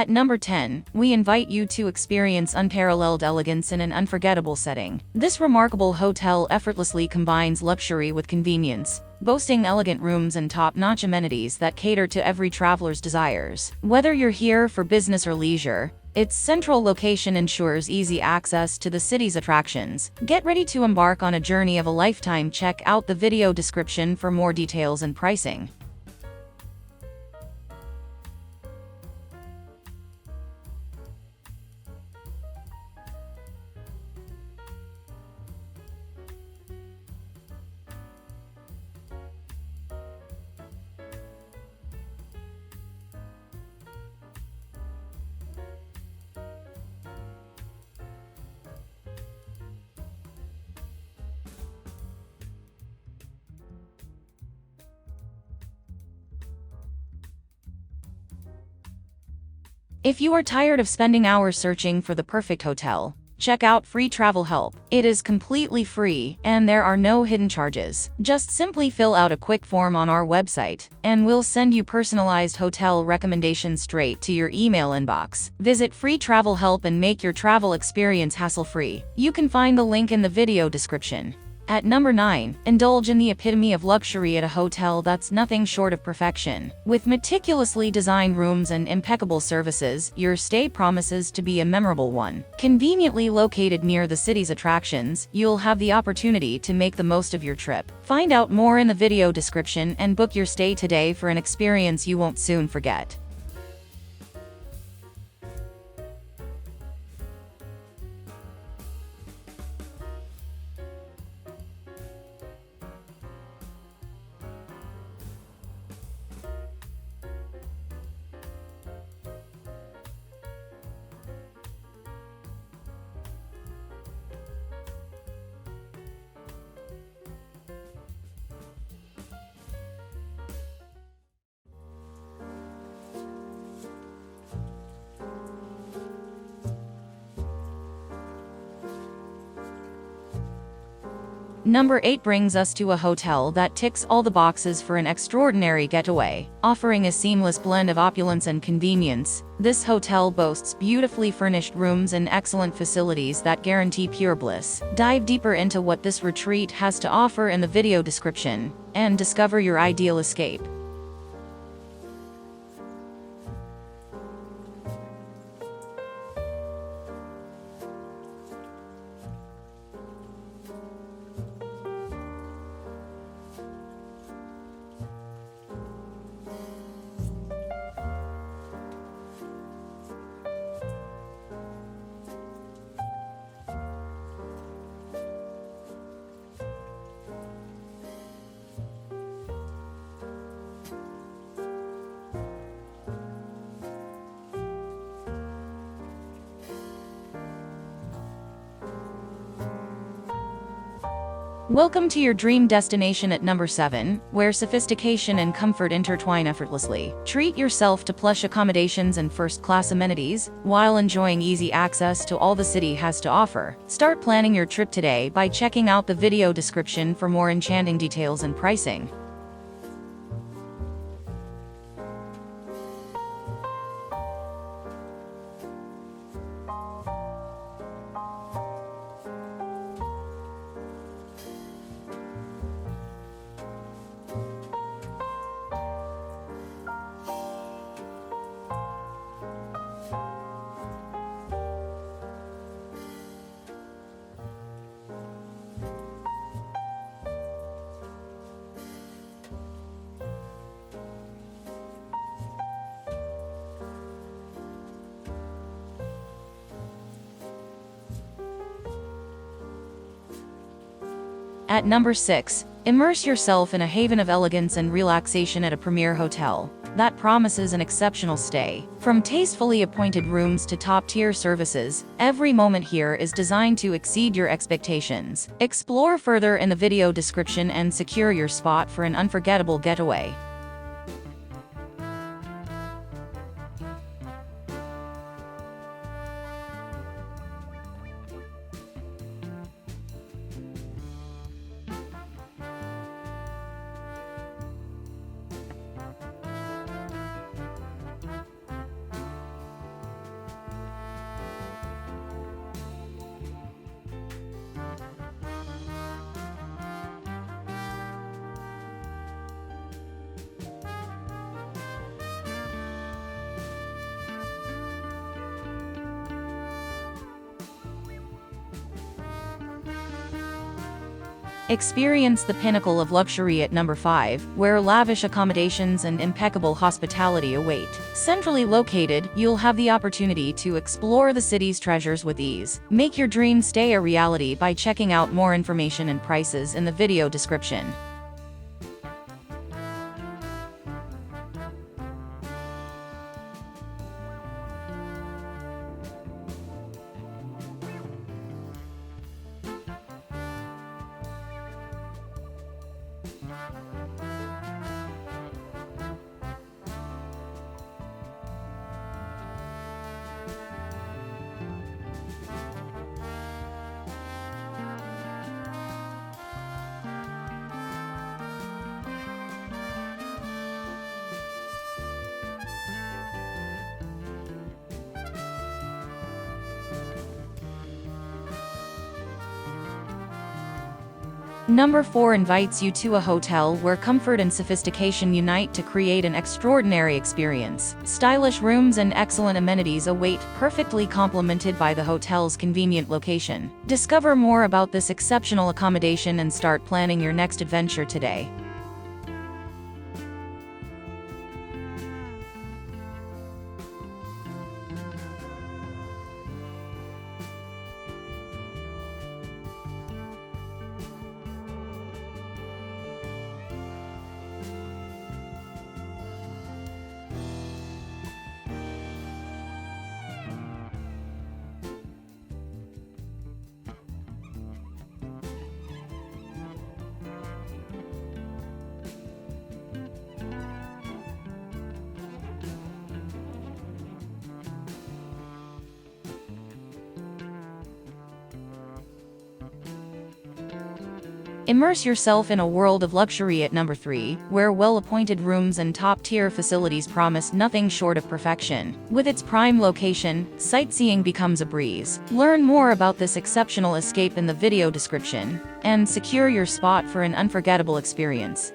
At number 10, we invite you to experience unparalleled elegance in an unforgettable setting. This remarkable hotel effortlessly combines luxury with convenience, boasting elegant rooms and top-notch amenities that cater to every traveler's desires. Whether you're here for business or leisure, its central location ensures easy access to the city's attractions. Get ready to embark on a journey of a lifetime. Check out the video description for more details and pricing. If you are tired of spending hours searching for the perfect hotel, check out FreeTravelHelp. It is completely free, and there are no hidden charges. Just simply fill out a quick form on our website, and we'll send you personalized hotel recommendations straight to your email inbox. Visit FreeTravelHelp and make your travel experience hassle-free. You can find the link in the video description. At number 9, indulge in the epitome of luxury at a hotel that's nothing short of perfection. With meticulously designed rooms and impeccable services, your stay promises to be a memorable one. Conveniently located near the city's attractions, you'll have the opportunity to make the most of your trip. Find out more in the video description and book your stay today for an experience you won't soon forget. Number 8 brings us to a hotel that ticks all the boxes for an extraordinary getaway. Offering a seamless blend of opulence and convenience, this hotel boasts beautifully furnished rooms and excellent facilities that guarantee pure bliss. Dive deeper into what this retreat has to offer in the video description, and discover your ideal escape. Welcome to your dream destination at number 7, where sophistication and comfort intertwine effortlessly. Treat yourself to plush accommodations and first-class amenities, while enjoying easy access to all the city has to offer. Start planning your trip today by checking out the video description for more enchanting details and pricing. At number 6, immerse yourself in a haven of elegance and relaxation at a premier hotel that promises an exceptional stay. From tastefully appointed rooms to top-tier services, every moment here is designed to exceed your expectations. Explore further in the video description and secure your spot for an unforgettable getaway. Experience the pinnacle of luxury at number 5, where lavish accommodations and impeccable hospitality await. Centrally located, you'll have the opportunity to explore the city's treasures with ease. Make your dream stay a reality by checking out more information and prices in the video description. Number 4 invites you to a hotel where comfort and sophistication unite to create an extraordinary experience. Stylish rooms and excellent amenities await, perfectly complemented by the hotel's convenient location. Discover more about this exceptional accommodation and start planning your next adventure today. Immerse yourself in a world of luxury at number 3, where well-appointed rooms and top-tier facilities promise nothing short of perfection. With its prime location, sightseeing becomes a breeze. Learn more about this exceptional escape in the video description, and secure your spot for an unforgettable experience.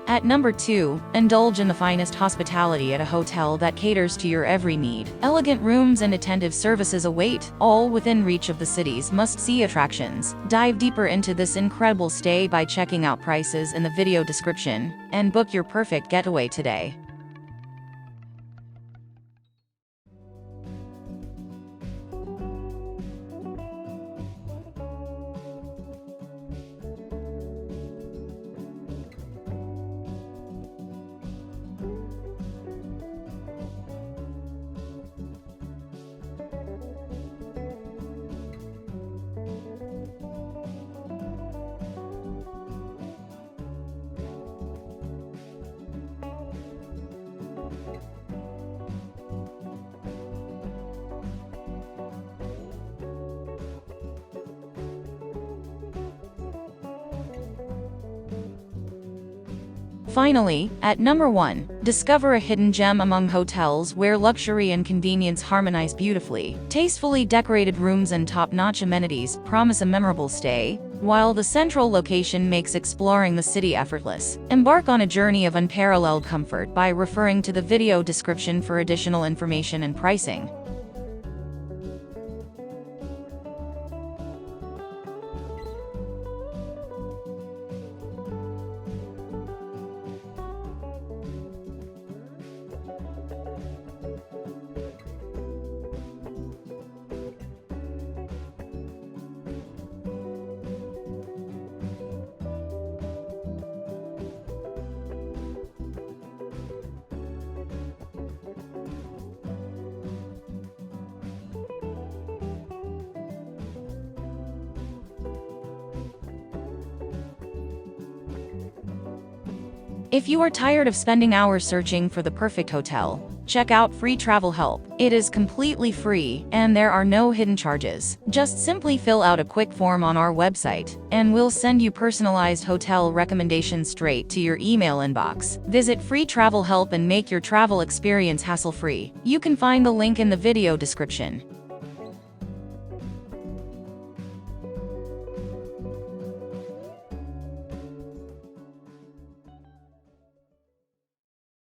At number 2, indulge in the finest hospitality at a hotel that caters to your every need. Elegant rooms and attentive services await, all within reach of the city's must-see attractions. Dive deeper into this incredible stay by checking out prices in the video description, and book your perfect getaway today. Finally, at number 1, discover a hidden gem among hotels where luxury and convenience harmonize beautifully. Tastefully decorated rooms and top-notch amenities promise a memorable stay, while the central location makes exploring the city effortless. Embark on a journey of unparalleled comfort by referring to the video description for additional information and pricing. If you are tired of spending hours searching for the perfect hotel, check out FreeTravelHelp. It is completely free, and there are no hidden charges. Just simply fill out a quick form on our website, and we'll send you personalized hotel recommendations straight to your email inbox. Visit FreeTravelHelp and make your travel experience hassle-free. You can find the link in the video description.